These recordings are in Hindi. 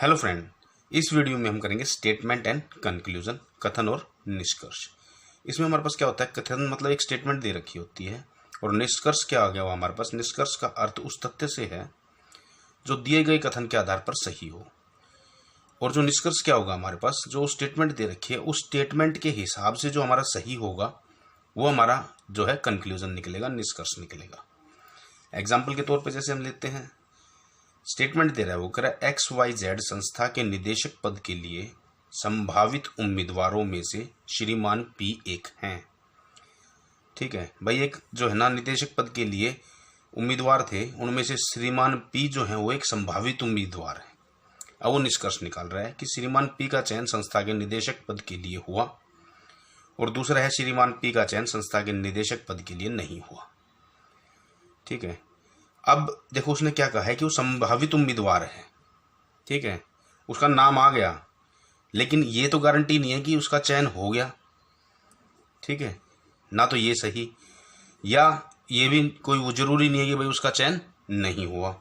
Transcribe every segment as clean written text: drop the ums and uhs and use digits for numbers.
हेलो फ्रेंड, इस वीडियो में हम करेंगे स्टेटमेंट एंड कंक्लूजन, कथन और निष्कर्ष। इसमें हमारे पास क्या होता है, कथन मतलब एक स्टेटमेंट दे रखी होती है और निष्कर्ष क्या आ गया हुआ हमारे पास। निष्कर्ष का अर्थ उस तथ्य से है जो दिए गए कथन के आधार पर सही हो। और जो निष्कर्ष क्या होगा हमारे पास, जो स्टेटमेंट दे रखी है उस स्टेटमेंट के हिसाब से जो हमारा सही होगा वो हमारा जो है कंक्लूजन निकलेगा, निष्कर्ष निकलेगा। एग्जाम्पल के तौर पर जैसे हम लेते हैं, स्टेटमेंट दे रहा है वो कह रहा है XYZ संस्था के निदेशक पद के लिए संभावित उम्मीदवारों में से श्रीमान P एक हैं। ठीक है भाई, एक जो है ना निदेशक पद के लिए उम्मीदवार थे, उनमें से श्रीमान P जो है वो एक संभावित उम्मीदवार है। अब वो निष्कर्ष निकाल रहा है कि श्रीमान P का चयन संस्था के निदेशक पद के लिए हुआ और दूसरा है श्रीमान P का चयन संस्था के निदेशक पद के लिए नहीं हुआ। ठीक है, अब देखो उसने क्या कहा है कि वो संभावित उम्मीदवार है। ठीक है, उसका नाम आ गया, लेकिन ये तो गारंटी नहीं है कि उसका चयन हो गया। ठीक है, ना तो ये सही या ये भी कोई वो जरूरी नहीं है कि भाई उसका चयन नहीं हुआ,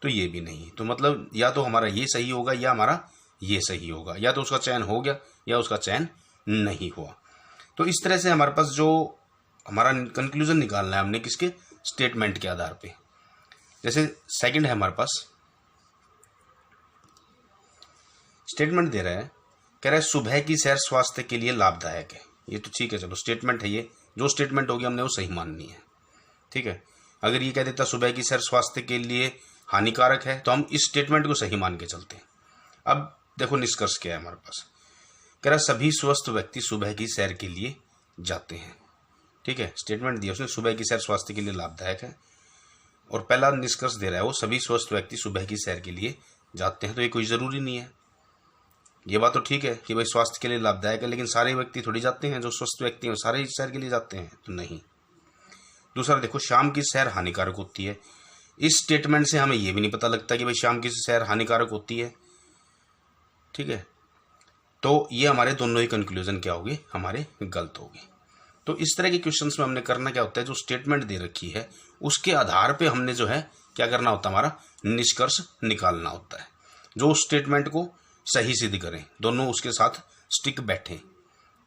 तो ये भी नहीं। तो मतलब या तो हमारा ये सही होगा या हमारा ये सही होगा, या तो उसका चयन हो गया या उसका चयन नहीं हुआ। तो इस तरह से हमारे पास जो हमारा कंक्लूजन निकालना है हमने किसके, स्टेटमेंट के आधार पे। जैसे सेकंड है हमारे पास, स्टेटमेंट दे रहा है, कह रहा है सुबह की सैर स्वास्थ्य के लिए लाभदायक है। ये तो ठीक है, चलो स्टेटमेंट है, ये जो स्टेटमेंट होगी हमने वो सही माननी है। ठीक है, अगर ये कह देता सुबह की सैर स्वास्थ्य के लिए हानिकारक है तो हम इस स्टेटमेंट को सही मान के चलते हैं। अब देखो निष्कर्ष क्या है हमारे पास, कह रहा है सभी स्वस्थ व्यक्ति सुबह की सैर के लिए जाते हैं। ठीक है, स्टेटमेंट दिया उसने, सुबह की सैर स्वास्थ्य के लिए लाभदायक है और पहला निष्कर्ष दे रहा है वो सभी स्वस्थ व्यक्ति सुबह की सैर के लिए जाते हैं। तो ये कोई ज़रूरी नहीं है, ये बात तो ठीक है कि भाई स्वास्थ्य के लिए लाभदायक है, लेकिन सारे व्यक्ति थोड़ी जाते हैं, जो स्वस्थ व्यक्ति हैं सारे सैर के लिए जाते हैं, तो नहीं। दूसरा देखो, शाम की सैर हानिकारक होती है। इस स्टेटमेंट से हमें ये भी नहीं पता लगता कि भाई शाम की सैर हानिकारक होती है। ठीक है, तो ये हमारे दोनों ही कंक्लूजन क्या होगी, हमारे गलत होगी। तो इस तरह के क्वेश्चंस में हमने करना क्या होता है, जो स्टेटमेंट दे रखी है उसके आधार पे हमने जो है क्या करना होता है, हमारा निष्कर्ष निकालना होता है, जो उस स्टेटमेंट को सही सिद्ध करें, दोनों उसके साथ स्टिक बैठें।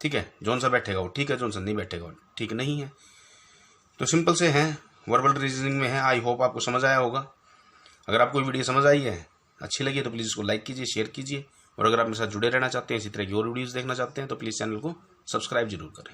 ठीक है, जौन सा बैठेगा वो ठीक है, जौन सा नहीं बैठेगा वो ठीक नहीं है। तो सिंपल से हैं, वर्बल रीजनिंग में है। आई होप आपको समझ आया होगा। अगर आपको वीडियो समझ आई है, अच्छी लगी, तो प्लीज़ इसको लाइक कीजिए, शेयर कीजिए, और अगर आप मेरे साथ जुड़े रहना चाहते हैं, इसी तरह की और वीडियोज़ देखना चाहते हैं, तो प्लीज़ चैनल को सब्सक्राइब जरूर करें।